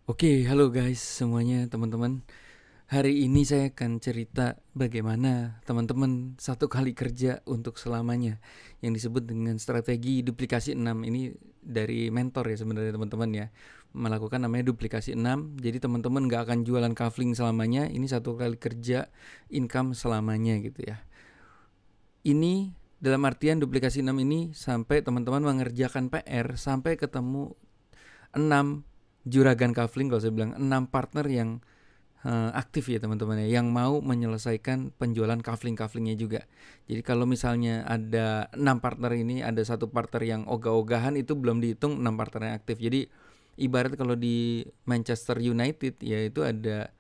Oke, halo guys semuanya teman-teman. Hari ini saya akan cerita bagaimana teman-teman satu kali kerja untuk selamanya yang disebut dengan strategi duplikasi 6. Ini dari mentor ya sebenarnya teman-teman ya. Melakukan namanya duplikasi 6. Jadi teman-teman gak akan jualan kafling selamanya. Ini satu kali kerja income selamanya gitu ya. Ini dalam artian duplikasi 6 ini sampai teman-teman mengerjakan PR sampai ketemu 6 juragan kafling, kalau saya bilang 6 partner yang aktif ya teman-teman ya, yang mau menyelesaikan penjualan kafling-kaflingnya juga. Jadi kalau misalnya ada 6 partner ini, ada satu partner yang ogah-ogahan, itu belum dihitung 6 partner yang aktif. Jadi ibarat kalau di Manchester United ya itu ada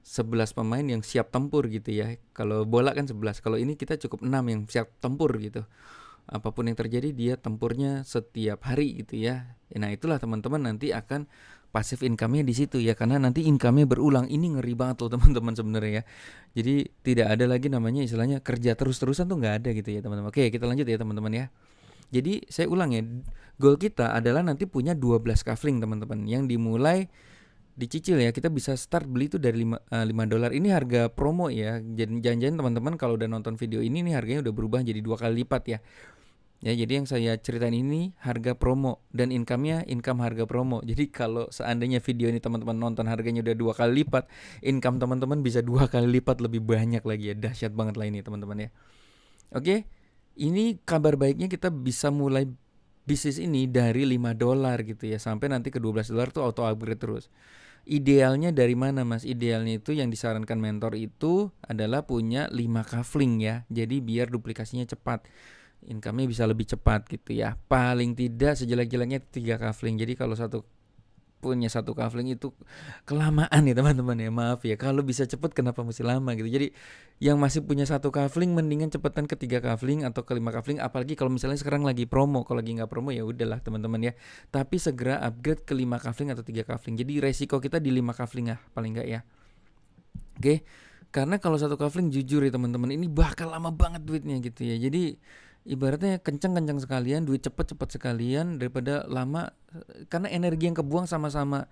11 pemain yang siap tempur gitu ya. Kalau bola kan 11, kalau ini kita cukup 6 yang siap tempur gitu. Apapun yang terjadi dia tempurnya setiap hari gitu ya. Nah itulah teman-teman nanti akan passive income-nya di situ ya, karena nanti income-nya berulang. Ini ngeri banget loh teman-teman sebenarnya ya. Jadi tidak ada lagi namanya istilahnya kerja terus-terusan tuh nggak ada gitu ya teman-teman. Oke, kita lanjut ya teman-teman ya. Jadi saya ulang ya, goal kita adalah nanti punya 12 kafling teman-teman, yang dimulai dicicil ya. Kita bisa start beli itu dari 5 dolar. Ini harga promo ya. Jadi jangan-jangan teman-teman kalau udah nonton video ini nih harganya udah berubah jadi 2 kali lipat ya. Ya, jadi yang saya ceritain ini harga promo dan income-nya income harga promo. Jadi kalau seandainya video ini teman-teman nonton harganya udah 2 kali lipat, income teman-teman bisa 2 kali lipat lebih banyak lagi ya. Dahsyat banget lah ini teman-teman ya. Oke, ini kabar baiknya kita bisa mulai bisnis ini dari 5 dolar gitu ya, sampai nanti ke 12 dolar tuh auto upgrade terus. Idealnya dari mana mas? Idealnya itu yang disarankan mentor itu adalah punya 5 kafling ya. Jadi biar duplikasinya cepat, income-nya bisa lebih cepat gitu ya. Paling tidak sejelek-jeleknya 3 kafling. Jadi kalau punya satu kafling itu kelamaan ya teman-teman ya. Maaf ya, kalau bisa cepet kenapa mesti lama gitu. Jadi yang masih punya satu kafling mendingan cepetan ke 3 kafling atau ke 5 kafling. Apalagi kalau misalnya sekarang lagi promo. Kalau lagi nggak promo ya udahlah teman-teman ya. Tapi segera upgrade ke 5 kafling atau 3 kafling. Jadi resiko kita di 5 kafling ya paling nggak ya. Oke, karena kalau satu kafling jujur ya teman-teman, ini bakal lama banget duitnya gitu ya. Jadi ibaratnya kencang-kencang sekalian, duit cepet-cepet sekalian daripada lama, karena energi yang kebuang sama-sama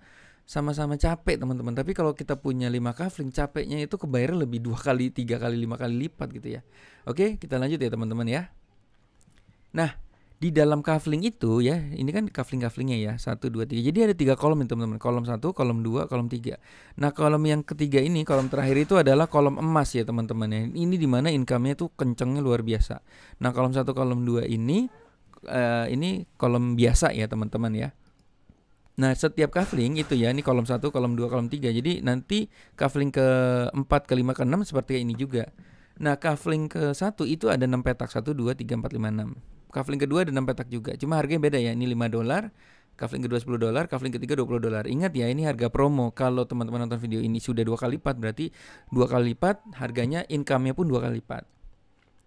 capek teman-teman. Tapi kalau kita punya 5 kafling, capeknya itu kebayar lebih 2 kali, 3 kali, 5 kali lipat gitu ya. Oke, kita lanjut ya teman-teman ya. Nah, di dalam kafling itu ya, ini kan kafling-kaflingnya ya, 1, 2, 3. Jadi ada 3 kolom nih teman-teman. Kolom 1, kolom 2, kolom 3. Nah, kolom yang ketiga ini, kolom terakhir itu adalah kolom emas ya teman-teman ya. Ini dimana income-nya tuh kencengnya luar biasa. Nah, kolom 1, kolom 2 ini kolom biasa ya teman-teman ya. Nah, setiap kafling itu ya, ini kolom 1, kolom 2, kolom 3. Jadi nanti kafling ke-4, ke-5, ke-6 seperti ini juga. Nah, kafling ke-1 itu ada 6 petak, 1, 2, 3, 4, 5, 6. Kafling kedua ada 6 petak juga. Cuma harganya beda ya. Ini 5 dolar, kafling kedua 10 dolar, kafling ketiga 20 dolar. Ingat ya, ini harga promo. Kalau teman-teman nonton video ini sudah 2 kali lipat, berarti 2 kali lipat harganya, income-nya pun 2 kali lipat.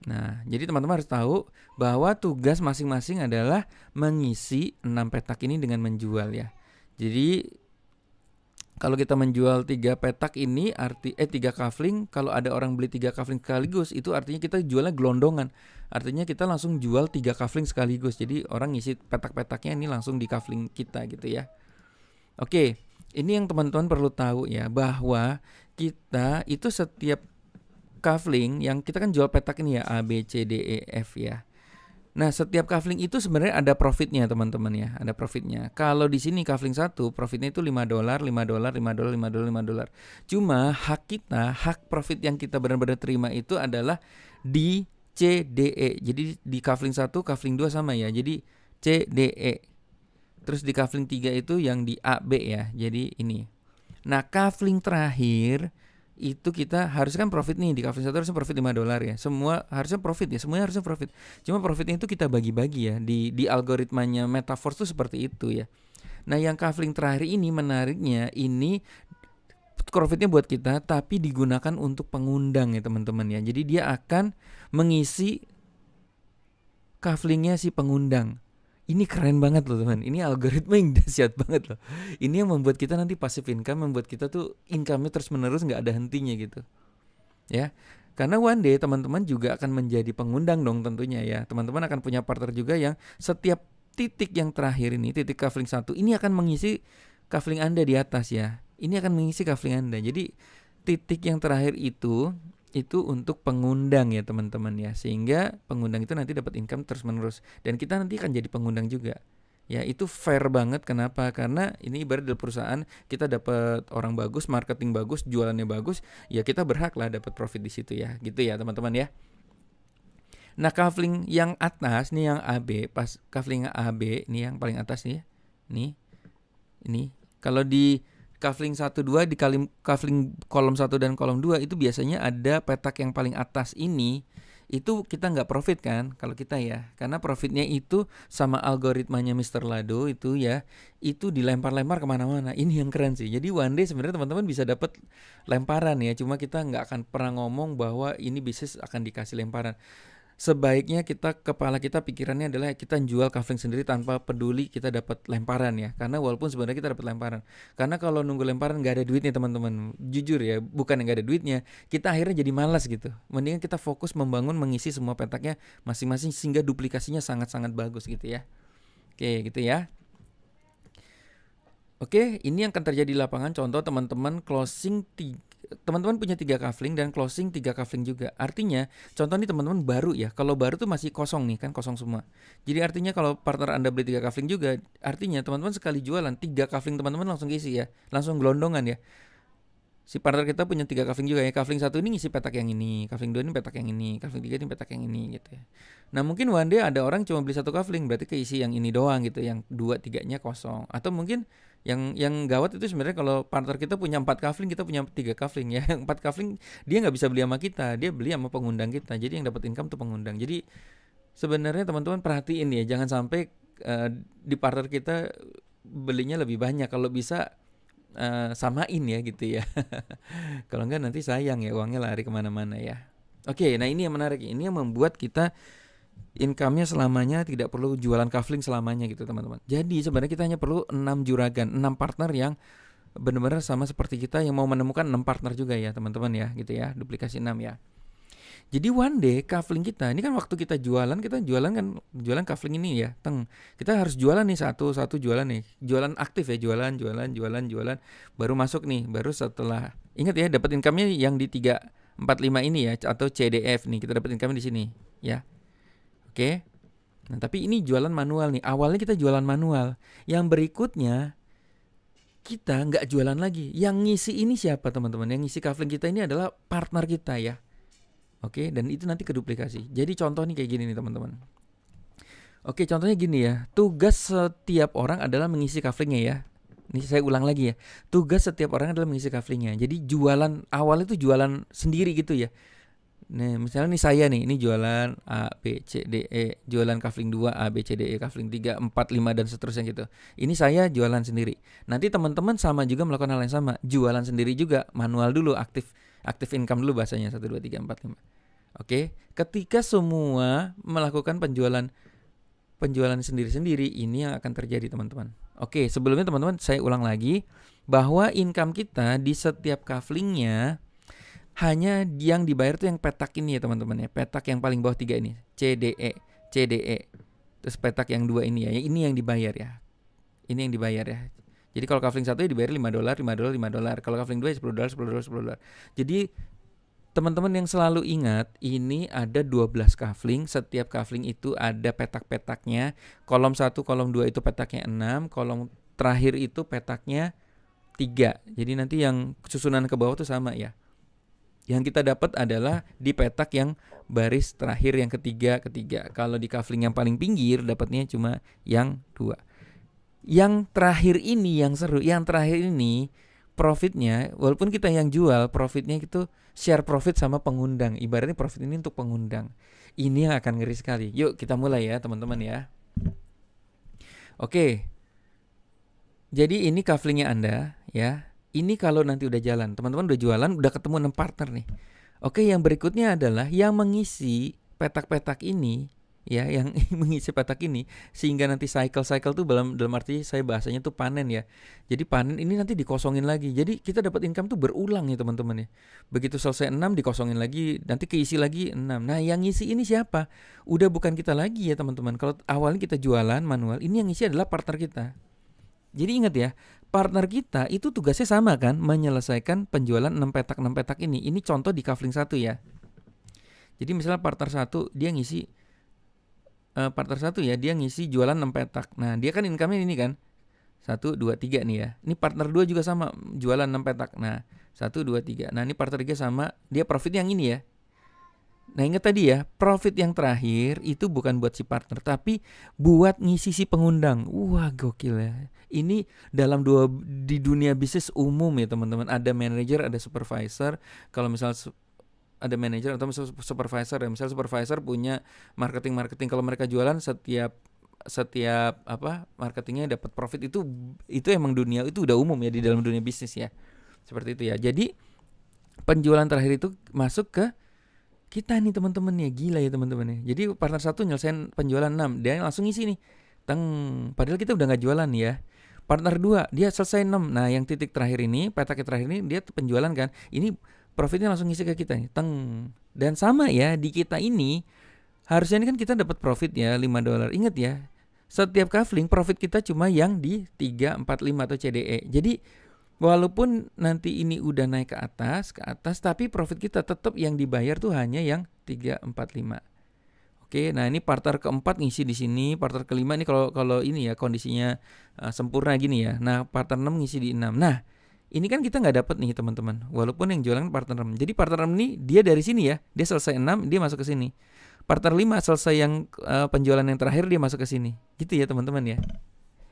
Nah, jadi teman-teman harus tahu bahwa tugas masing-masing adalah mengisi 6 petak ini dengan menjual ya. Jadi kalau kita menjual 3 petak ini 3 kafling, kalau ada orang beli 3 kafling sekaligus, itu artinya kita jualnya gelondongan. Artinya kita langsung jual 3 kafling sekaligus. Jadi orang ngisi petak-petaknya ini langsung di kafling kita gitu ya. Oke, ini yang teman-teman perlu tahu ya, bahwa kita itu setiap kafling yang kita kan jual petak ini ya, A, B, C, D, E, F ya. Nah, setiap kafling itu sebenarnya ada profitnya teman-teman ya, ada profitnya. Kalau di sini kafling 1 profitnya itu 5 dolar, 5 dolar, 5 dolar, 5 dolar, 5 dolar. Cuma hak kita, hak profit yang kita benar-benar terima itu adalah di C, D, E. Jadi di kafling 1, kafling 2 sama ya. Jadi C, D, E. Terus di kafling 3 itu yang di A, B ya. Jadi ini. Nah, kafling terakhir itu kita harusnya kan profit nih, di kafling 1 harusnya profit 5 dolar ya. Semua harusnya profit ya, semuanya harusnya profit. Cuma profitnya itu kita bagi-bagi ya. Di algoritmanya Metaforce tuh seperti itu ya. Nah, yang kafling terakhir ini menariknya, ini profitnya buat kita tapi digunakan untuk pengundang ya teman-teman ya. Jadi dia akan mengisi kaflingnya si pengundang. Ini keren banget loh teman. Ini algoritma yang dahsyat banget loh. Ini yang membuat kita nanti passive income, membuat kita tuh income-nya terus menerus gak ada hentinya gitu. Ya, karena one day teman-teman juga akan menjadi pengundang dong tentunya ya. Teman-teman akan punya partner juga yang setiap titik yang terakhir ini, titik kafling 1 ini akan mengisi kafling Anda di atas ya. Ini akan mengisi kafling Anda. Jadi titik yang terakhir itu untuk pengundang ya teman-teman ya. Sehingga pengundang itu nanti dapat income terus-menerus. Dan kita nanti akan jadi pengundang juga. Ya itu fair banget. Kenapa? Karena ini ibarat dari perusahaan, kita dapat orang bagus, marketing bagus, jualannya bagus, ya kita berhak lah dapat profit di situ ya. Gitu ya teman-teman ya. Nah kafling yang atas nih yang AB, pas kafling AB nih yang paling atas nih ya. Nih. Ini. Kalau di kafling 1 2 di kafling kolom 1 dan kolom 2 itu biasanya ada petak yang paling atas ini. Itu kita nggak profit kan kalau kita ya, karena profitnya itu sama algoritmanya Mr. Lado itu ya, itu dilempar-lempar kemana-mana. Ini yang keren sih. Jadi one day sebenarnya teman-teman bisa dapat lemparan ya, cuma kita nggak akan pernah ngomong bahwa ini bisnis akan dikasih lemparan. Sebaiknya kepala kita pikirannya adalah kita jual kafling sendiri tanpa peduli kita dapat lemparan ya, karena walaupun sebenarnya kita dapat lemparan, karena kalau nunggu lemparan nggak ada duitnya teman-teman, jujur ya, bukan nggak ada duitnya, kita akhirnya jadi malas gitu. Mendingan kita fokus membangun, mengisi semua petaknya masing-masing sehingga duplikasinya sangat-sangat bagus gitu ya. Oke gitu ya. Oke, ini yang akan terjadi di lapangan. Contoh teman-teman closing teman-teman punya 3 kafling dan closing 3 kafling juga. Artinya, contoh nih teman-teman baru ya. Kalau baru tuh masih kosong nih, kan kosong semua. Jadi artinya kalau partner Anda beli 3 kafling juga, artinya teman-teman sekali jualan 3 kafling teman-teman langsung isi ya. Langsung gelondongan ya. Si partner kita punya 3 kafling juga ya. Kafling 1 ini ngisi petak yang ini, kafling 2 ini petak yang ini, kafling 3 ini petak yang ini gitu ya. Nah mungkin one day ada orang cuma beli 1 kafling, berarti keisi yang ini doang gitu, yang 2-3-nya kosong. Atau mungkin yang gawat itu sebenarnya kalau partner kita punya 4 kafling, kita punya 3 kafling ya. Yang 4 kafling dia nggak bisa beli sama kita, dia beli sama pengundang kita. Jadi yang dapat income tuh pengundang. Jadi sebenarnya teman-teman perhatiin ya, jangan sampai di partner kita belinya lebih banyak. Kalau bisa samain ya gitu ya. Kalau enggak nanti sayang ya, uangnya lari kemana-mana ya. Oke, nah ini yang menarik. Ini yang membuat kita income-nya selamanya tidak perlu jualan kafling selamanya gitu teman-teman. Jadi sebenarnya kita hanya perlu 6 juragan, 6 partner yang benar-benar sama seperti kita, yang mau menemukan 6 partner juga ya teman-teman ya gitu ya, duplikasi 6 ya. Jadi one day kafling kita, ini kan waktu kita jualan kan jualan kafling ini ya. Kita harus jualan nih satu jualan nih. Jualan aktif ya, jualan baru masuk nih, baru setelah ingat ya dapat income-nya yang di 3 4 5 ini ya, atau CDF nih. Kita dapat income di sini ya. Oke. Nah, tapi ini jualan manual nih. Awalnya kita jualan manual. Yang berikutnya kita nggak jualan lagi. Yang ngisi ini siapa teman-teman? Yang ngisi kafling kita ini adalah partner kita ya. Oke, dan itu nanti keduplikasi. Jadi contoh nih kayak gini nih teman-teman. Oke, contohnya gini ya. Tugas setiap orang adalah mengisi kaflingnya ya. Ini saya ulang lagi ya. Tugas setiap orang adalah mengisi kaflingnya. Jadi jualan awal itu jualan sendiri gitu ya. Nah, misalnya nih saya nih, ini jualan A, B, C, D, E, jualan kafling 2, A, B, C, D, E, kafling 3, 4, 5 dan seterusnya gitu. Ini saya jualan sendiri. Nanti teman-teman sama juga melakukan hal yang sama, jualan sendiri juga, manual dulu, aktif income dulu bahasanya 1 2 3 4 5. Oke, ketika semua melakukan penjualan sendiri-sendiri, ini yang akan terjadi teman-teman. Oke, sebelumnya teman-teman saya ulang lagi bahwa income kita di setiap kaflingnya hanya yang dibayar tuh yang petak ini ya teman-teman ya. Petak yang paling bawah 3 ini, CDE. Terus petak yang 2 ini ya, ini yang dibayar ya. Ini yang dibayar ya. Jadi kalau kafling 1 dibayar $5. Kalau kafling 2 $10. Jadi teman-teman yang selalu ingat, ini ada 12 kafling, setiap kafling itu ada petak-petaknya. Kolom 1, kolom 2 itu petaknya 6, kolom terakhir itu petaknya 3. Jadi nanti yang susunan ke bawah itu sama ya. Yang kita dapat adalah di petak yang baris terakhir yang ketiga. Kalau di kafling yang paling pinggir dapatnya cuma yang 2. Yang terakhir ini yang seru, yang terakhir ini profitnya, walaupun kita yang jual, profitnya itu share profit sama pengundang. Ibaratnya profit ini untuk pengundang. Ini yang akan ngeri sekali. Yuk kita mulai ya teman-teman ya. Oke. Jadi ini kaflingnya Anda ya. Ini kalau nanti udah jalan, teman-teman udah jualan, udah ketemu 6 partner nih. Oke, yang berikutnya adalah yang mengisi petak-petak ini ya, yang mengisi petak ini sehingga nanti cycle tuh dalam arti saya bahasanya tuh panen ya. Jadi panen ini nanti dikosongin lagi. Jadi kita dapat income tuh berulang ya teman-teman ya. Begitu selesai 6 dikosongin lagi, nanti keisi lagi 6. Nah, yang ngisi ini siapa? Udah bukan kita lagi ya teman-teman. Kalau awalnya kita jualan manual, ini yang ngisi adalah partner kita. Jadi ingat ya, partner kita itu tugasnya sama kan, menyelesaikan penjualan 6 petak ini. Ini contoh di kafling 1 ya. Jadi misalnya partner 1 dia ngisi dia ngisi jualan 6 petak. Nah, dia kan income-nya ini kan 1, 2, 3 nih ya. Ini partner 2 juga sama, jualan 6 petak. Nah, 1, 2, 3. Nah, ini partner 3 sama, dia profit yang ini ya. Nah, ingat tadi ya, profit yang terakhir itu bukan buat si partner, tapi buat ngisi si pengundang. Wah, gokil ya. Ini di dunia bisnis umum ya teman-teman. Ada manager, ada supervisor. Kalau misal ada manager atau misal supervisor ya. Misal supervisor punya marketing. Kalau mereka jualan setiap marketingnya dapat profit, itu emang dunia itu udah umum ya di dalam dunia bisnis ya. Seperti itu ya. Jadi penjualan terakhir itu masuk ke kita nih teman-teman ya, gila ya teman-teman ya. Jadi partner 1 nyelesain penjualan 6, dia langsung ngisi nih. Padahal kita udah nggak jualan ya. Partner 2 dia selesai 6. Nah, yang titik terakhir ini, petak terakhir ini dia penjualan kan. Ini profitnya langsung ngisi ke kita nih. Dan sama ya, di kita ini harusnya ini kan kita dapat profit ya $5. Ingat ya, setiap kafling profit kita cuma yang di 3, 4, 5 atau CDE. Jadi walaupun nanti ini udah naik ke atas, tapi profit kita tetap yang dibayar tuh hanya yang 3, 4, 5. Oke, nah ini partner keempat ngisi di sini, partner kelima ini kalau ini ya kondisinya sempurna gini ya. Nah, partner 6 ngisi di 6. Nah, ini kan kita nggak dapat nih teman-teman. Walaupun yang jualan partner 6. Jadi partner 6 ini dia dari sini ya, dia selesai 6, dia masuk ke sini. Partner 5 selesai yang penjualan yang terakhir, dia masuk ke sini. Gitu ya teman-teman ya.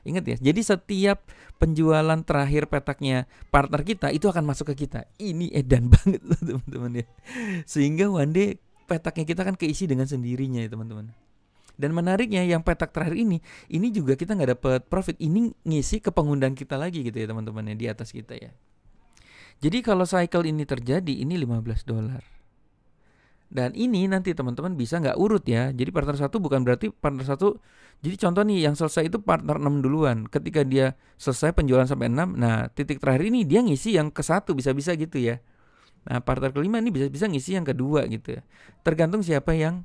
Ingat ya, jadi setiap penjualan terakhir petaknya partner kita itu akan masuk ke kita. Ini edan banget loh teman-teman ya. Sehingga one day petaknya kita kan keisi dengan sendirinya ya teman-teman. Dan menariknya yang petak terakhir ini juga kita nggak dapat profit. Ini ngisi ke pengundang kita lagi gitu ya teman-teman ya, di atas kita ya. Jadi kalau cycle ini terjadi, ini $15. Dan ini nanti teman-teman bisa nggak urut ya. Jadi partner 1 bukan berarti partner 1. Jadi contoh nih yang selesai itu partner 6 duluan. Ketika dia selesai penjualan sampai 6, nah titik terakhir ini dia ngisi yang ke 1, bisa-bisa gitu ya. Nah partner kelima ini bisa-bisa ngisi yang kedua gitu ya. Tergantung siapa yang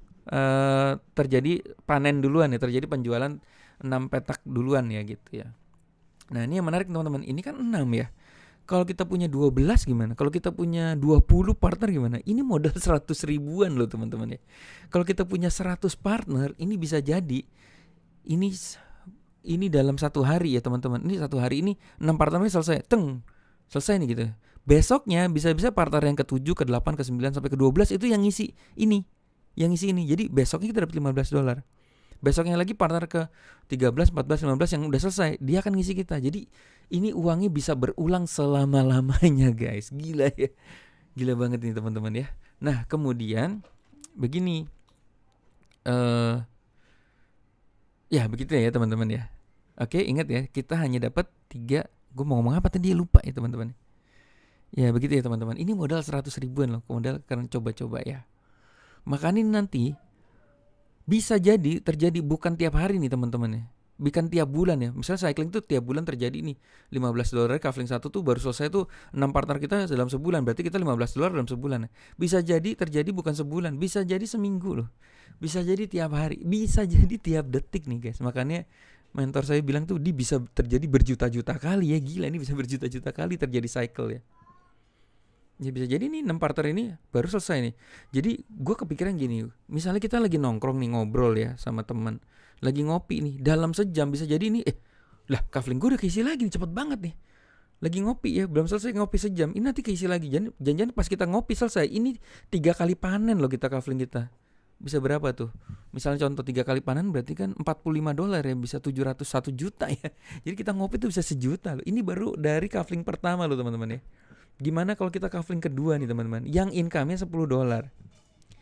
terjadi panen duluan ya, terjadi penjualan 6 petak duluan ya gitu ya. Nah ini yang menarik teman-teman, ini kan 6 ya. Kalau kita punya 12 gimana? Kalau kita punya 20 partner gimana? Ini modal 100 ribuan loh teman-teman ya. Kalau kita punya 100 partner, ini bisa jadi ini dalam satu hari ya teman-teman. Ini satu hari ini 6 partner ini selesai. Selesai nih gitu. Besoknya bisa-bisa partner yang ke-7, ke-8, ke-9 sampai ke-12 itu yang ngisi ini. Jadi besoknya kita dapat $15. Besoknya lagi partner ke 13, 14, 15 yang udah selesai, dia akan ngisi kita. Jadi ini uangnya bisa berulang selama-lamanya guys. Gila ya. Gila banget nih teman-teman ya. Nah kemudian begini. Ya begitu ya teman-teman ya. Oke, ingat ya, kita hanya dapat 3. Gue mau ngomong apa tadi, lupa ya teman-teman. Ya begitu ya teman-teman. Ini modal 100 ribuan loh. Modal karena coba-coba ya. Makanya nanti bisa jadi terjadi bukan tiap hari nih teman-teman ya. Bukan tiap bulan ya. Misalnya cycling tuh tiap bulan terjadi nih. $15 kafling 1 tuh baru selesai tuh 6 partner kita dalam sebulan. Berarti kita $15 dalam sebulan. Bisa jadi terjadi bukan sebulan, bisa jadi seminggu loh. Bisa jadi tiap hari, bisa jadi tiap detik nih guys. Makanya mentor saya bilang tuh dia bisa terjadi berjuta-juta kali ya. Gila, ini bisa berjuta-juta kali terjadi cycle ya. Ya bisa jadi nih 6 partner ini baru selesai nih. Jadi gue kepikiran gini, misalnya kita lagi nongkrong nih, ngobrol ya sama teman, lagi ngopi nih, dalam sejam bisa jadi nih lah kafling gue udah keisi lagi nih, cepet banget nih. Lagi ngopi ya, belum selesai ngopi sejam, ini nanti keisi lagi. Jangan pas kita ngopi selesai, ini 3 kali panen loh kita kafling kita. Bisa berapa tuh? Misalnya contoh 3 kali panen berarti kan $45 ya, bisa 701 juta ya. Jadi kita ngopi tuh bisa 1 juta loh. Ini baru dari kafling pertama loh teman-teman ya. Gimana kalau kita kafling kedua nih teman-teman, yang income-nya $10.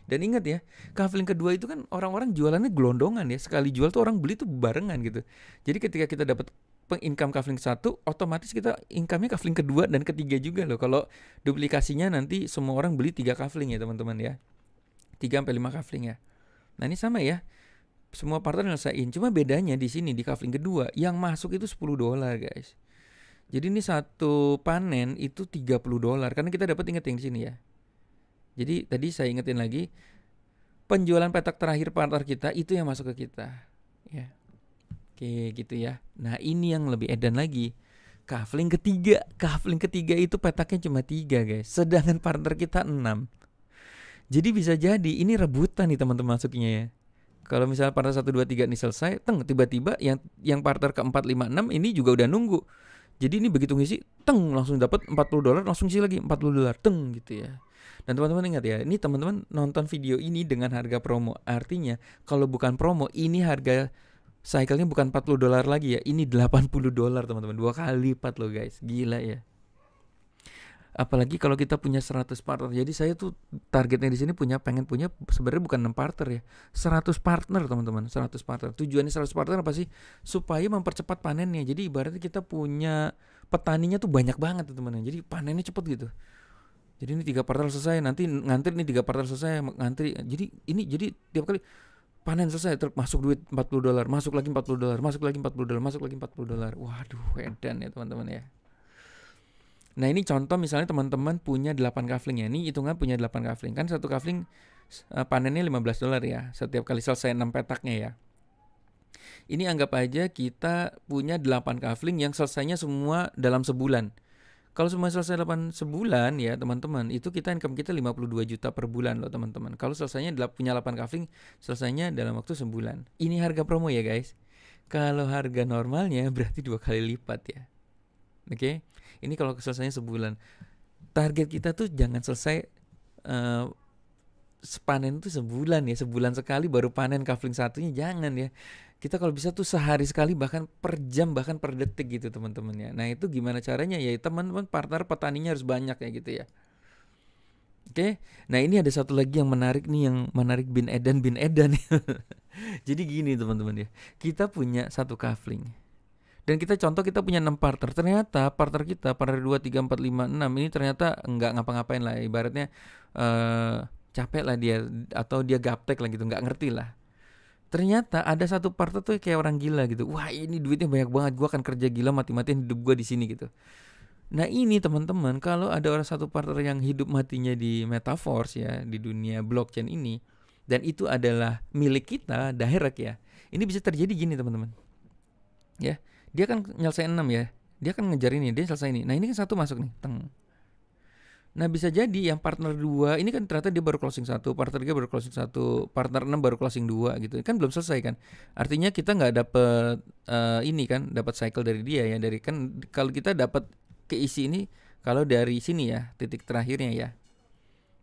Dan ingat ya, kafling kedua itu kan orang-orang jualannya gelondongan ya. Sekali jual tuh orang beli tuh barengan gitu. Jadi ketika kita dapat income kafling 1, otomatis kita income-nya kafling kedua dan ketiga juga loh. Kalau duplikasinya nanti semua orang beli 3 kafling ya teman-teman ya. 3-5 kafling ya. Nah ini sama ya. Semua partner nyelesain. Cuma bedanya di sini di kafling kedua yang masuk itu $10 guys. Jadi ini satu panen itu $30 karena kita dapat, inget yang di sini ya. Jadi tadi saya ingetin lagi, penjualan petak terakhir partner kita itu yang masuk ke kita. Ya. Oke gitu ya. Nah ini yang lebih edan lagi. Kafling ketiga itu petaknya cuma 3 guys, sedangkan partner kita 6. Jadi bisa jadi ini rebutan nih teman-teman masuknya ya. Kalau misalnya partner 1, 2, 3 ini selesai, tiba-tiba yang partner ke-4, 5, 6 ini juga udah nunggu. Jadi ini begitu ngisi, langsung dapat $40, langsung isi lagi $40, gitu ya. Dan teman-teman ingat ya, ini teman-teman nonton video ini dengan harga promo. Artinya kalau bukan promo, ini harga cycle-nya bukan $40 lagi ya, ini $80 teman-teman. 2 kali lipat loh guys, gila ya. Apalagi kalau kita punya 100 partner. Jadi saya tuh targetnya di sini pengen punya sebenarnya bukan 6 partner ya, 100 partner teman-teman, 100 partner. Tujuannya 100 partner apa sih? Supaya mempercepat panennya. Jadi ibaratnya kita punya petaninya tuh banyak banget teman-teman. Jadi panennya cepet gitu. Jadi ini 3 partner selesai, nanti ngantri nih 3 partner selesai, ngantri. Jadi tiap kali panen selesai masuk duit $40, masuk lagi $40, masuk lagi $40, masuk lagi $40. Waduh, edan ya teman-teman ya. Nah ini contoh misalnya teman-teman punya 8 kafling ya. Ini hitungan punya 8 kafling. Kan satu kafling panennya $15 ya. Setiap kali selesai 6 petaknya ya. Ini anggap aja kita punya 8 kafling yang selesainya semua dalam sebulan. Kalau semua selesai 8 sebulan ya teman-teman, itu kita income kita 52 juta per bulan loh teman-teman. Kalau selesainya punya 8 kafling, selesainya dalam waktu sebulan. Ini harga promo ya guys. Kalau harga normalnya berarti 2 kali lipat ya. Oke. Ini kalau selesainya sebulan. Target kita tuh jangan selesai panen tuh sebulan ya. Sebulan sekali baru panen kafling satunya, jangan ya. Kita kalau bisa tuh sehari sekali, bahkan per jam, bahkan per detik gitu teman-teman ya. Nah itu gimana caranya ya, teman-teman partner petaninya harus banyak ya gitu ya. Oke. Nah ini ada satu lagi yang menarik nih, yang menarik bin Edan Jadi gini teman-teman ya, kita punya satu kafling. Dan kita punya 6 partner. Ternyata partner kita, partner 2, 3, 4, 5, 6 ini ternyata enggak ngapa-ngapain lah. Ibaratnya capek lah dia, atau dia gaptek lah gitu, enggak ngerti lah. Ternyata ada satu partner tuh kayak orang gila gitu. Wah ini duitnya banyak banget, gue akan kerja gila mati-matian hidup gue di sini gitu. Nah ini teman-teman, kalau ada orang satu partner yang hidup matinya di metaverse ya, di dunia blockchain ini, dan itu adalah milik kita, direct ya. Ini bisa terjadi gini teman-teman. Ya. Dia kan nyelesain 6 ya. Dia kan ngejar ini, dia selesai ini. Nah, ini kan satu masuk nih. Nah, bisa jadi yang partner 2 ini kan ternyata dia baru closing 1, partner 3 baru closing 1, partner 6 baru closing 2 gitu. Kan belum selesai kan. Artinya kita enggak dapat ini kan, dapat cycle dari dia ya. Dari kan kalau kita dapat keisi ini kalau dari sini ya, titik terakhirnya ya.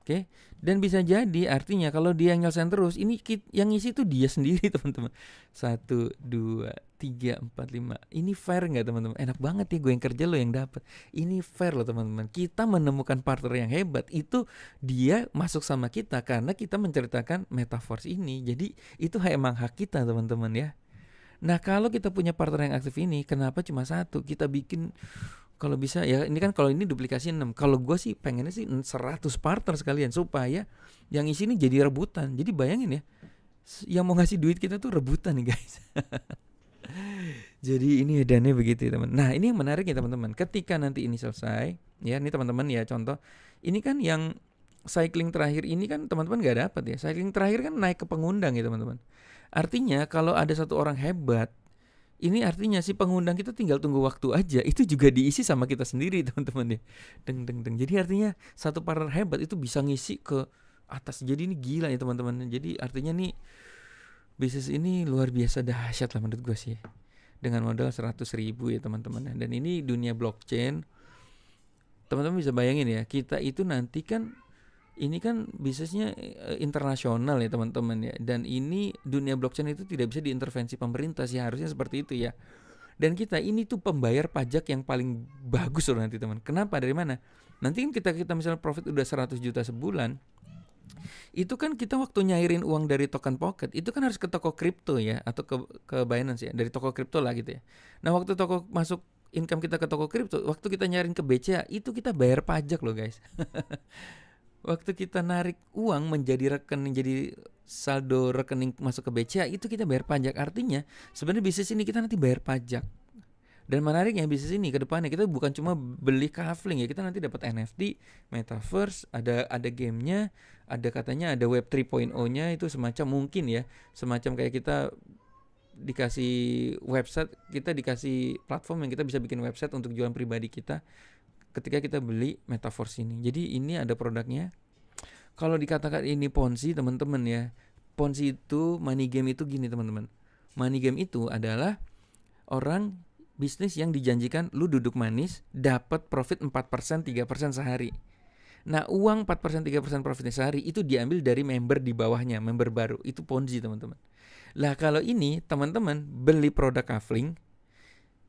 Oke. Dan bisa jadi artinya kalau dia nyelesain terus, ini yang ngisi tuh dia sendiri teman-teman. 1, 2, 3, 4, 5. Ini fair gak teman-teman? Enak banget ya, gue yang kerja lo yang dapat. Ini fair loh teman-teman. Kita menemukan partner yang hebat, itu dia masuk sama kita karena kita menceritakan metaverse ini. Jadi itu emang hak kita teman-teman ya. Nah kalau kita punya partner yang aktif ini, kenapa cuma 1? Kita bikin kalau bisa ya, ini kan kalau ini duplikasi 6. Kalau gue sih pengennya sih 100 partner sekalian, supaya yang isi ini jadi rebutan. Jadi bayangin ya, yang mau ngasih duit kita tuh rebutan nih guys. Jadi ini edannya begitu ya teman. Nah ini yang menarik ya teman-teman. Ketika nanti ini selesai, ya ini teman-teman ya contoh. Ini kan yang cycling terakhir ini kan teman-teman gak dapat ya. Cycling terakhir kan naik ke pengundang ya teman-teman. Artinya kalau ada satu orang hebat, ini artinya si pengundang kita tinggal tunggu waktu aja, itu juga diisi sama kita sendiri teman-teman ya. Jadi artinya satu partner hebat itu bisa ngisi ke atas. Jadi ini gila ya teman-teman. Jadi artinya nih bisnis ini luar biasa dahsyat lah menurut gue sih. Dengan modal 100.000 ya teman-teman. Dan ini dunia blockchain. Teman-teman bisa bayangin ya, kita itu nanti kan ini kan bisnisnya internasional ya teman-teman ya. Dan ini dunia blockchain itu tidak bisa diintervensi pemerintah sih, harusnya seperti itu ya. Dan kita ini tuh pembayar pajak yang paling bagus loh nanti teman. Kenapa? Dari mana? Nanti kan kita misalnya profit udah 100 juta sebulan, itu kan kita waktu nyairin uang dari token pocket itu kan harus ke toko kripto ya, atau ke Binance ya, dari toko kripto lah gitu ya. Nah waktu toko masuk income kita ke toko kripto, waktu kita nyairin ke BCA itu kita bayar pajak loh guys. Waktu kita narik uang menjadi rekening, jadi saldo rekening masuk ke BCA, itu kita bayar pajak. Artinya sebenarnya bisnis ini kita nanti bayar pajak. Dan menariknya bisnis ini ke depannya kita bukan cuma beli kafling ya, kita nanti dapat NFT, metaverse, ada gamenya, ada katanya ada web 3.0-nya, itu semacam mungkin ya, semacam kayak kita dikasih website, kita dikasih platform yang kita bisa bikin website untuk jualan pribadi kita ketika kita beli Metaforce ini. Jadi ini ada produknya. Kalau dikatakan ini Ponzi, teman-teman ya, Ponzi itu, money game itu gini teman-teman. Money game itu adalah orang bisnis yang dijanjikan lu duduk manis dapat profit 4%, 3% sehari. Nah, uang 4%, 3% profitnya sehari itu diambil dari member di bawahnya, member baru. Itu Ponzi, teman-teman. Lah kalau ini teman-teman beli produk Kafling,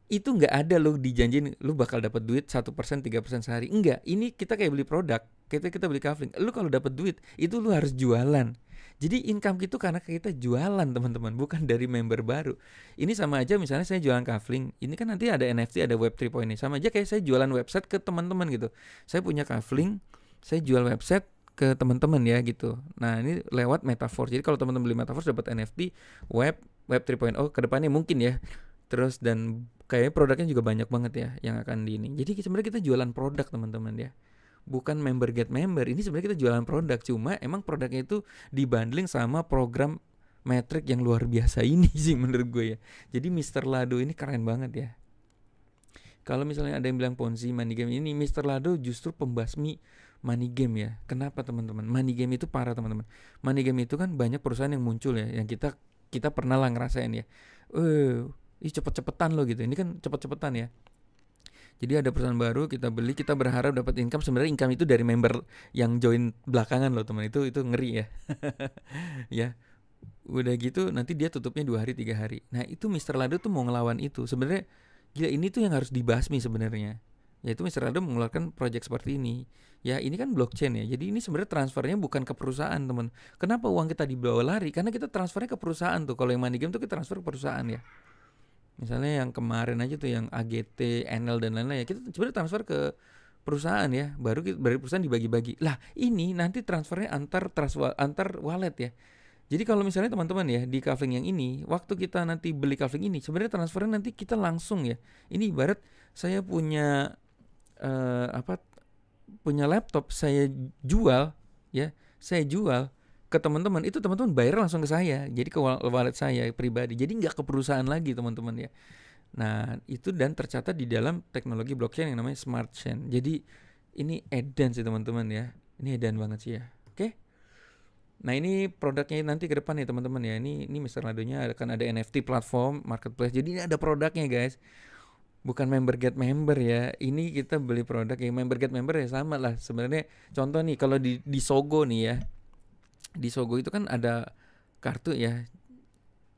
itu nggak ada lo dijanjin lu bakal dapat duit 1%, 3% sehari. Enggak, ini kita kayak beli produk. Kita beli Kafling. Lu kalau dapat duit itu lu harus jualan. Jadi income itu karena kita jualan, teman-teman, bukan dari member baru. Ini sama aja misalnya saya jualan Kafling. Ini kan nanti ada NFT, ada Web 3.0. Sama aja kayak saya jualan website ke teman-teman gitu. Saya punya Kafling, saya jual website ke teman-teman ya gitu. Nah, ini lewat Metaforce. Jadi kalau teman-teman beli Metaforce dapat NFT, Web 3.0 ke depannya mungkin ya. Terus dan kayaknya produknya juga banyak banget ya yang akan di ini. Jadi sebenarnya kita jualan produk, teman-teman ya. Bukan member get member. Ini sebenarnya kita jualan produk, cuma emang produknya itu dibundling sama program metrik yang luar biasa ini sih menurut gue ya. Jadi Mr. Lado ini keren banget ya. Kalau misalnya ada yang bilang Ponzi money game, ini Mr. Lado justru pembasmi money game ya. Kenapa teman-teman? Money game itu parah, teman-teman. Money game itu kan banyak perusahaan yang muncul ya, yang kita pernah lah ngerasain ya. Ih cepet-cepetan loh gitu. Ini kan cepet-cepetan ya. Jadi ada perusahaan baru, kita beli, kita berharap dapat income. Sebenarnya income itu dari member yang join belakangan loh, teman. Itu ngeri ya. Ya. Udah gitu nanti dia tutupnya 2 hari 3 hari. Nah, itu Mr. Lado tuh mau ngelawan itu. Sebenarnya gila, ini tuh yang harus dibasmi sebenarnya. Yaitu Mr. Lado mengeluarkan project seperti ini. Ya, ini kan blockchain ya. Jadi ini sebenarnya transfernya bukan ke perusahaan, teman. Kenapa uang kita dibawa lari? Karena kita transfernya ke perusahaan tuh. Kalau yang money game tuh kita transfer ke perusahaan ya. Misalnya yang kemarin aja tuh yang AGT, NL dan lain-lain ya, kita sebenarnya transfer ke perusahaan ya, baru perusahaan dibagi-bagi. Lah ini nanti transfernya antar wallet ya. Jadi kalau misalnya teman-teman ya di Kafling yang ini, waktu kita nanti beli Kafling ini, sebenarnya transfernya nanti kita langsung ya. Ini ibarat saya punya punya laptop, saya jual ya, saya jual ke teman-teman, itu teman-teman bayar langsung ke saya, jadi ke wallet saya pribadi, jadi nggak ke perusahaan lagi, teman-teman ya. Nah itu dan tercatat di dalam teknologi blockchain yang namanya smart chain. Jadi ini edan sih teman-teman ya, ini edan banget sih ya. Oke. Nah ini produknya nanti ke depan ya teman-teman ya. Ini Mr. Ladonya akan ada NFT platform marketplace. Jadi ini ada produknya guys. Bukan member get member ya. Ini kita beli produk yang member get member ya sama lah. Sebenarnya contoh nih kalau di Sogo nih ya. Di Sogo itu kan ada kartu ya.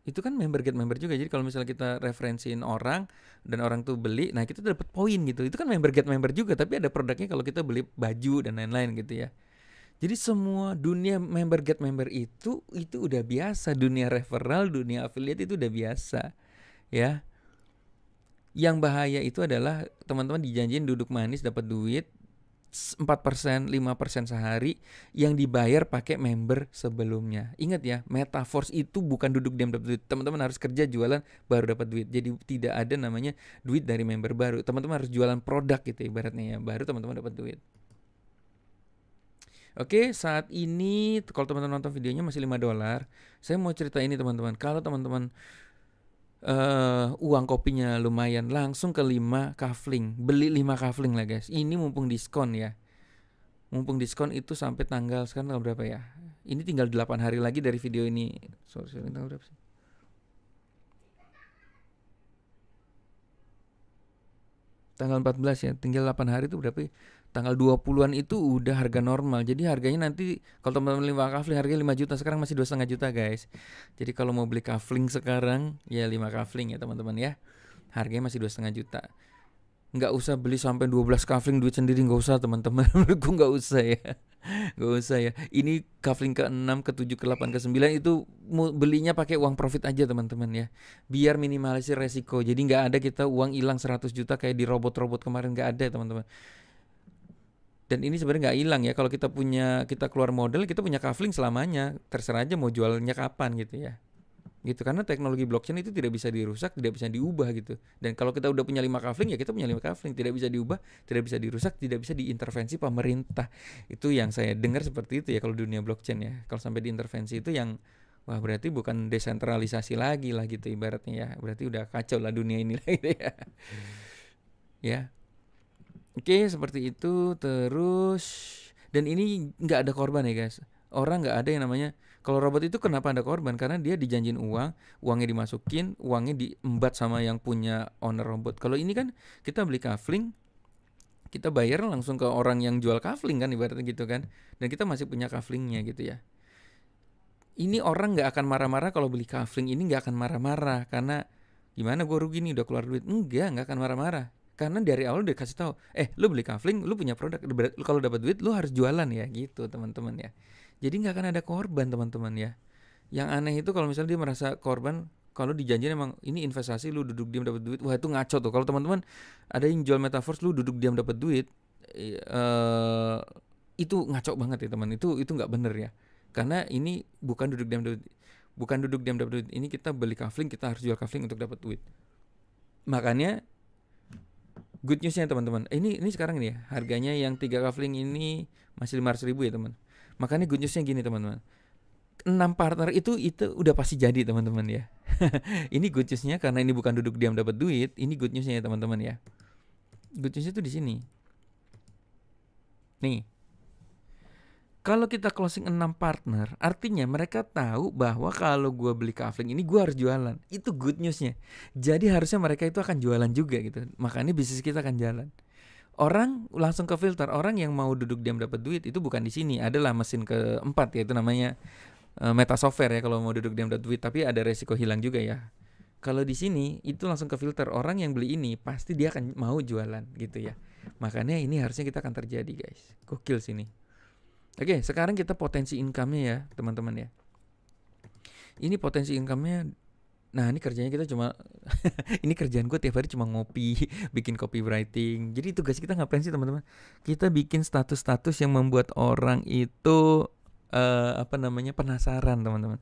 Itu kan member get member juga. Jadi kalau misalnya kita referensiin orang dan orang tuh beli, nah kita dapat poin gitu. Itu kan member get member juga, tapi ada produknya kalau kita beli baju dan lain-lain gitu ya. Jadi semua dunia member get member itu udah biasa. Dunia referral, dunia affiliate itu udah biasa ya. Yang bahaya itu adalah teman-teman dijanjiin duduk manis dapat duit 4%, 5% sehari yang dibayar pakai member sebelumnya. Ingat ya, Metaforce itu bukan duduk diam dapat duit. Teman-teman harus kerja jualan baru dapat duit. Jadi tidak ada namanya duit dari member baru. Teman-teman harus jualan produk gitu ibaratnya ya, baru teman-teman dapat duit. Oke, saat ini kalau teman-teman nonton videonya masih $5. Saya mau cerita ini teman-teman. Kalau teman-teman uang kopinya lumayan, langsung ke 5 Kafling. Beli 5 Kafling lah guys. Ini mumpung diskon ya. Mumpung diskon itu sampai tanggal sekarang tanggal berapa ya? Ini tinggal 8 hari lagi dari video ini. Sorry, tanggal berapa sih? Tanggal 14 ya, tinggal 8 hari itu berapa ya? Tanggal 20-an itu udah harga normal. Jadi harganya nanti kalau teman-teman 5 Kafling harganya 5 juta, sekarang masih 2,5 juta guys. Jadi kalau mau beli Kafling sekarang ya 5 Kafling ya teman-teman ya. Harganya masih 2,5 juta. Nggak usah beli sampai 12 Kafling duit sendiri, nggak usah teman-teman. Menurutku nggak usah ya. Nggak usah ya. Ini Kafling ke-6, ke-7, ke-8, ke-9 itu belinya pakai uang profit aja teman-teman ya. Biar minimalisir resiko. Jadi nggak ada kita uang hilang 100 juta kayak di robot-robot kemarin, nggak ada teman-teman. Dan ini sebenarnya nggak hilang ya, kalau kita keluar modal, kita punya Kafling selamanya, terserah aja mau jualnya kapan gitu ya. Gitu, karena teknologi blockchain itu tidak bisa dirusak, tidak bisa diubah gitu. Dan kalau kita udah punya 5 Kafling ya kita punya 5 Kafling, tidak bisa diubah, tidak bisa dirusak, tidak bisa diintervensi pemerintah. Itu yang saya dengar seperti itu ya kalau dunia blockchain ya. Kalau sampai diintervensi itu yang Wah, berarti bukan desentralisasi lagi lah gitu ibaratnya ya. Berarti udah kacau lah dunia ini lah gitu ya. Ya. Oke, seperti itu. Terus dan ini nggak ada korban ya guys. Orang nggak ada yang namanya kalau robot itu kenapa ada korban? Karena dia dijanjin uang, uangnya dimasukin, uangnya diembat sama yang punya owner robot. Kalau ini kan kita beli kafling, kita bayar langsung ke orang yang jual kafling kan ibaratnya gitu kan. Dan kita masih punya kaflingnya gitu ya. Ini orang nggak akan marah-marah kalau beli kafling ini nggak akan marah-marah karena gimana gue rugi nih udah keluar duit. Nggak akan marah-marah. Karena dari awal udah kasih tahu, lu beli kafling, lu punya produk, kalau dapat duit lu harus jualan ya gitu teman-teman ya. Jadi nggak akan ada korban teman-teman ya. Yang aneh itu kalau misalnya dia merasa korban, kalau dijanjiin emang ini investasi lu duduk diam dapat duit, wah itu ngaco tuh. Kalau teman-teman ada yang jual metaverse lu duduk diam dapat duit, eh itu ngaco banget ya teman. Itu nggak bener ya. Karena ini bukan duduk diam dapat duit. Bukan duduk diam dapat duit. Ini kita beli kafling, kita harus jual kafling untuk dapat duit. Makanya good newsnya teman-teman, ini sekarang nih ya, harganya yang 3 kafling ini masih 500.000 ya teman. Makanya good newsnya gini teman-teman, 6 partner itu udah pasti jadi teman-teman ya. Ini good newsnya karena ini bukan duduk diam dapat duit, ini good newsnya ya teman-teman ya. Good newsnya itu di sini. Nih, kalau kita closing 6 partner, artinya mereka tahu bahwa kalau gue beli kafling ini gue harus jualan. Itu good newsnya. Jadi harusnya mereka itu akan jualan juga gitu. Makanya bisnis kita akan jalan. Orang langsung ke filter. Orang yang mau duduk diam dapat duit itu bukan di sini. Adalah mesin keempat yaitu namanya meta software ya kalau mau duduk diam dapat duit. Tapi ada resiko hilang juga ya. Kalau di sini itu langsung ke filter. Orang yang beli ini pasti dia akan mau jualan gitu ya. Makanya ini harusnya kita akan terjadi guys. Gokil sini. Oke, sekarang kita potensi income-nya ya, teman-teman ya. Ini potensi income-nya. Nah, ini kerjanya kita cuma ini kerjaan gue tiap hari cuma ngopi, bikin copywriting. Jadi tugas kita ngapain sih, teman-teman? Kita bikin status-status yang membuat orang itu penasaran, teman-teman.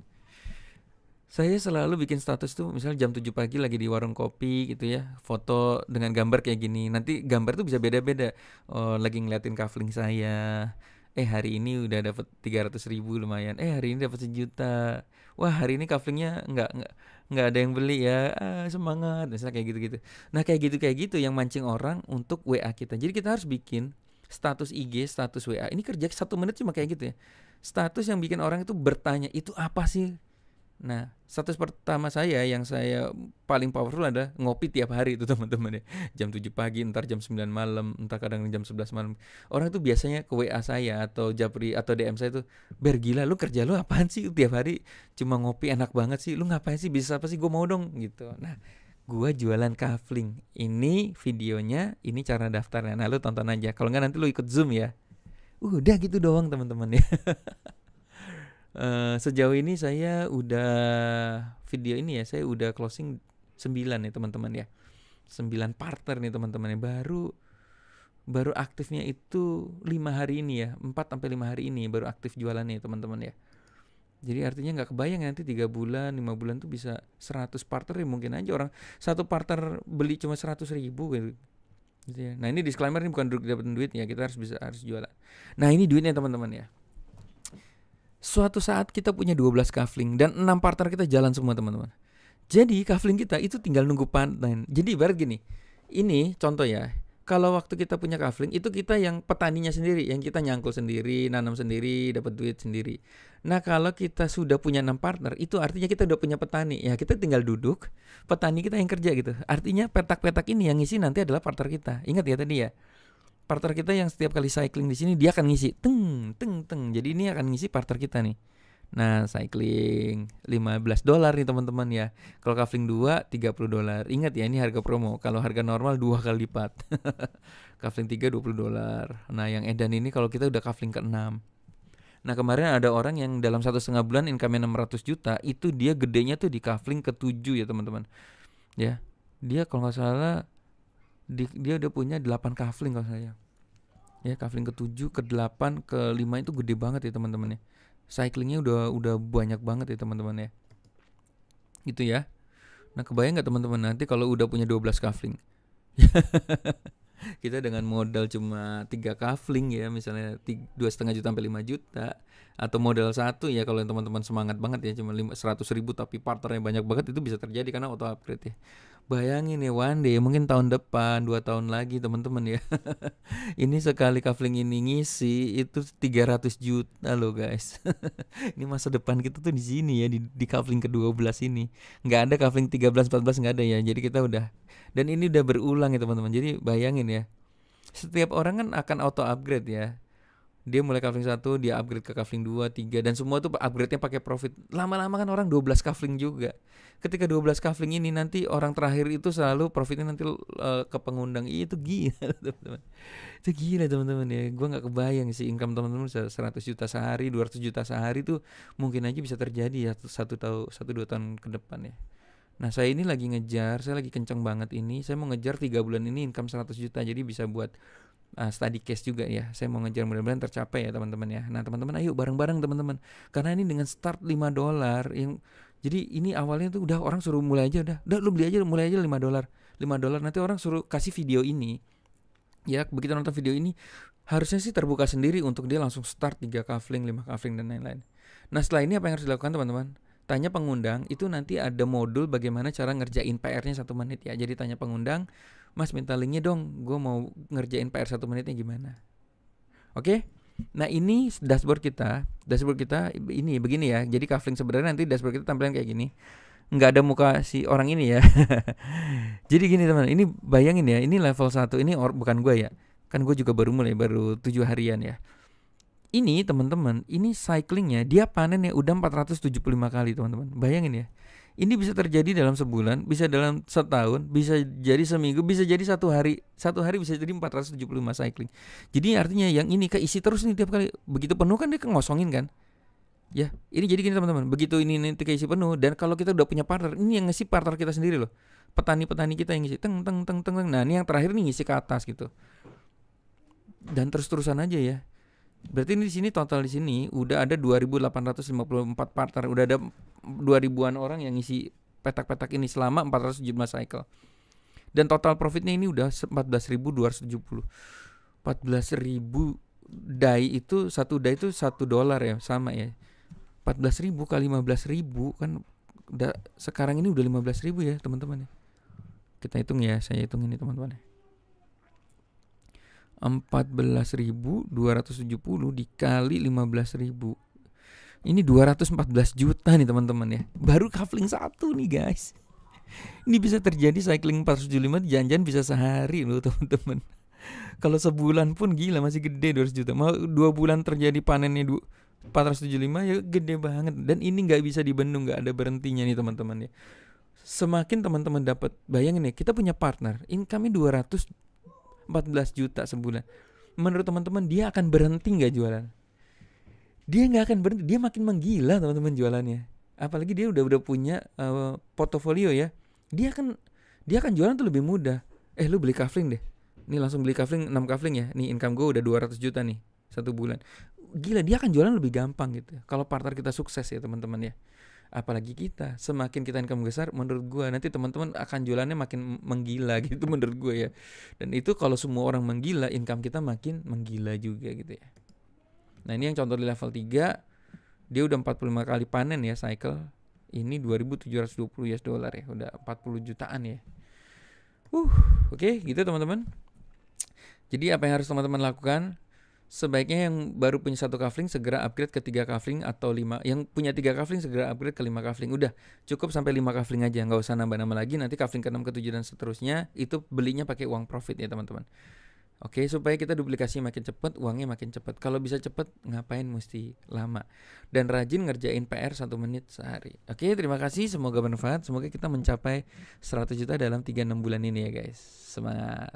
Saya selalu bikin status tuh misalnya jam 7 pagi lagi di warung kopi gitu ya. Foto dengan gambar kayak gini. Nanti gambar tuh bisa beda-beda. Oh, lagi ngeliatin kafling saya. Hari ini udah dapat 300.000 lumayan. Hari ini dapat 1 juta. Wah, hari ini kaflingnya nggak ada yang beli ya. Semangat. Misalnya kayak gitu-gitu. Nah, kayak gitu yang mancing orang untuk WA kita. Jadi kita harus bikin status IG, status WA. Ini kerja 1 menit cuma kayak gitu ya. Status yang bikin orang itu bertanya, itu apa sih? Nah, status pertama saya yang saya paling powerful adalah ngopi tiap hari itu teman-teman ya. Jam 7 pagi, entar jam 9 malam, entar kadang jam 11 malam. Orang itu biasanya ke WA saya atau Japri atau DM saya tuh, "Ber, gila lu kerja lu apaan sih tiap hari cuma ngopi enak banget sih. Lu ngapain sih, bisa apa sih, gue mau dong." gitu. Nah, gua jualan kafling. Ini videonya, ini cara daftarnya. Nah, lu tonton aja. Kalau nggak nanti lu ikut Zoom ya. Udah gitu doang teman-teman ya. Sejauh ini saya udah video ini ya, saya udah closing 9 nih teman-teman ya. 9 partner nih teman-teman ya. Baru aktifnya itu 5 hari ini ya. 4 sampai 5 hari ini baru aktif jualannya teman-teman ya. Jadi artinya nggak kebayang nanti 3 bulan, 5 bulan tuh bisa 100 partner ya, mungkin aja orang satu partner beli cuma 100.000 gitu ya. Nah, ini disclaimer, ini bukan dapat duit ya, kita harus jualan. Nah, ini duitnya teman-teman ya. Suatu saat kita punya 12 kafling dan 6 partner kita jalan semua teman-teman. Jadi kafling kita itu tinggal nunggu panen. Jadi ibarat gini, ini contoh ya. Kalau waktu kita punya kafling itu kita yang petaninya sendiri, yang kita nyangkul sendiri, nanam sendiri, dapat duit sendiri. Nah, kalau kita sudah punya 6 partner, itu artinya kita udah punya petani. Ya, kita tinggal duduk, petani kita yang kerja gitu. Artinya petak-petak ini yang ngisi nanti adalah partner kita. Ingat ya tadi ya. Partner kita yang setiap kali cycling di sini dia akan ngisi teng. Jadi ini akan ngisi partner kita nih. Nah, cycling $15 nih teman-teman ya. Kalau kafling 2 $30. Ingat ya, ini harga promo. Kalau harga normal 2 kali lipat. Kafling 3 $20. Nah, yang edan ini kalau kita udah kafling ke-6. Nah, kemarin ada orang yang dalam 1,5 bulan income-nya 600 juta, itu dia gedenya tuh di kafling ke-7 ya teman-teman. Ya. Dia kalau enggak salah dia udah punya 8 kafling kalau saya. Ya, kafling ke-7, ke-8, ke-5 itu gede banget ya teman-teman ya. Cyclingnya udah banyak banget ya teman-teman ya. Gitu ya. Nah, kebayang enggak teman-teman nanti kalau udah punya 12 kafling? Kita dengan modal cuma 3 kafling ya, misalnya 2,5 juta sampai 5 juta, atau modal satu ya kalau teman-teman semangat banget ya, cuma 100.000 tapi partnernya banyak banget, itu bisa terjadi karena auto upgrade ya. Bayangin ya, one day mungkin tahun depan, 2 tahun lagi teman-teman ya. Ini sekali kafling ini ngisi itu 300 juta loh guys. Ini masa depan kita tuh di sini ya, di kafling ke-12 ini. Nggak ada kafling 13 14 nggak ada ya. Jadi kita udah, dan ini udah berulang ya teman-teman. Jadi bayangin ya, setiap orang kan akan auto upgrade ya. Dia mulai kafling 1, dia upgrade ke kafling 2, 3, dan semua tuh upgrade-nya pakai profit. Lama-lama kan orang 12 kafling juga. Ketika 12 kafling ini nanti orang terakhir itu selalu profitnya nanti ke pengundang. Itu gila teman-teman. Itu gila teman-teman ya. Gue gak kebayang sih income teman-teman 100 juta sehari, 200 juta sehari tuh mungkin aja bisa terjadi ya 1-2 tahun ke depan ya. Nah saya ini lagi ngejar, saya lagi kenceng banget ini. Saya mau ngejar 3 bulan ini income 100 juta. Jadi bisa buat study case juga ya. Saya mau ngejar, mudah-mudahan tercapai ya teman-teman ya. Nah teman-teman ayo bareng-bareng teman-teman. Karena ini dengan start $5 yang, jadi ini awalnya tuh udah orang suruh mulai aja, udah lu beli aja, mulai aja $5. $5 nanti orang suruh kasih video ini. Ya begitu nonton video ini harusnya sih terbuka sendiri untuk dia langsung start 3 kafling, 5 kafling dan lain-lain. Nah setelah ini apa yang harus dilakukan teman-teman? Tanya pengundang, itu nanti ada modul bagaimana cara ngerjain PR-nya 1 menit ya. Jadi tanya pengundang, Mas minta linknya dong, gue mau ngerjain PR 1 menitnya gimana. Oke? Nah ini dashboard kita ini begini ya. Jadi kafling sebenarnya nanti dashboard kita tampilan kayak gini. Nggak ada muka si orang ini ya. Jadi gini teman, ini bayangin ya, ini level 1, ini bukan gue ya. Kan gue juga baru 7 harian ya. Ini teman-teman, ini cyclingnya dia panennya udah 475 kali teman-teman. Bayangin ya. Ini bisa terjadi dalam sebulan, bisa dalam setahun, bisa jadi seminggu, bisa jadi 1 hari. 1 hari bisa jadi 475 cycling. Jadi artinya yang ini keisi terus nih tiap kali. Begitu penuh kan dia ngosongin kan. Ya, ini jadi gini teman-teman. Begitu ini nanti keisi penuh, dan kalau kita udah punya partner, ini yang ngisi partner kita sendiri loh. Petani-petani kita yang ngisi teng. Nah, ini yang terakhir nih ngisi ke atas gitu. Dan terus-terusan aja ya. Berarti ini di sini total di sini udah ada 2.854 partner, udah ada 2.000-an orang yang ngisi petak-petak ini selama 417 cycle. Dan total profitnya ini udah 14.270. 14.000 DAI itu, satu DAI itu $1 ya, sama ya. 14.000 kali 15.000 kan sekarang ini udah 15.000 ya teman-teman ya. Kita hitung ya, saya hitung ini teman-teman ya. 14.270 dikali 15.000. Ini 214 juta nih teman-teman ya. Baru kafling 1 nih guys. Ini bisa terjadi cycling 475, jangan-jangan bisa sehari loh teman-teman. Kalau sebulan pun gila masih gede 200 juta. Mau 2 bulan terjadi panennya 475 ya gede banget. Dan ini gak bisa dibendung, gak ada berhentinya nih teman-teman ya. Semakin teman-teman dapat, bayangin ya, kita punya partner, income-nya 214 juta sebulan. Menurut teman-teman dia akan berhenti gak jualan? Dia gak akan berhenti, dia makin menggila teman-teman jualannya. Apalagi dia udah punya portofolio ya. Dia akan jualan tuh lebih mudah. Lu beli kafling deh. Nih langsung beli kafling 6 kafling ya. Nih income gue udah 200 juta nih 1 bulan. Gila, dia akan jualan lebih gampang gitu. Kalau partner kita sukses ya teman-teman ya. Apalagi kita, semakin kita income besar, menurut gue nanti teman-teman akan jualannya makin menggila gitu menurut gue ya. Dan itu kalau semua orang menggila, income kita makin menggila juga gitu ya. Nah ini yang contoh di level 3, dia udah 45 kali panen ya cycle. Ini 2.720 US dollar ya, udah 40 jutaan ya. Oke, gitu teman-teman. Jadi apa yang harus teman-teman lakukan? Sebaiknya yang baru punya 1 kafling segera upgrade ke 3 kafling atau 5. Yang punya 3 kafling segera upgrade ke 5 kafling. Udah cukup sampai 5 kafling aja, nggak usah nambah-nambah lagi. Nanti kafling ke 6, ke 7 dan seterusnya itu belinya pakai uang profit ya teman-teman. Oke, supaya kita duplikasi makin cepat, uangnya makin cepat. Kalau bisa cepat, ngapain mesti lama? Dan rajin ngerjain PR 1 menit sehari. Oke, terima kasih, semoga bermanfaat. Semoga kita mencapai 100 juta dalam 3-6 bulan ini ya guys. Semangat.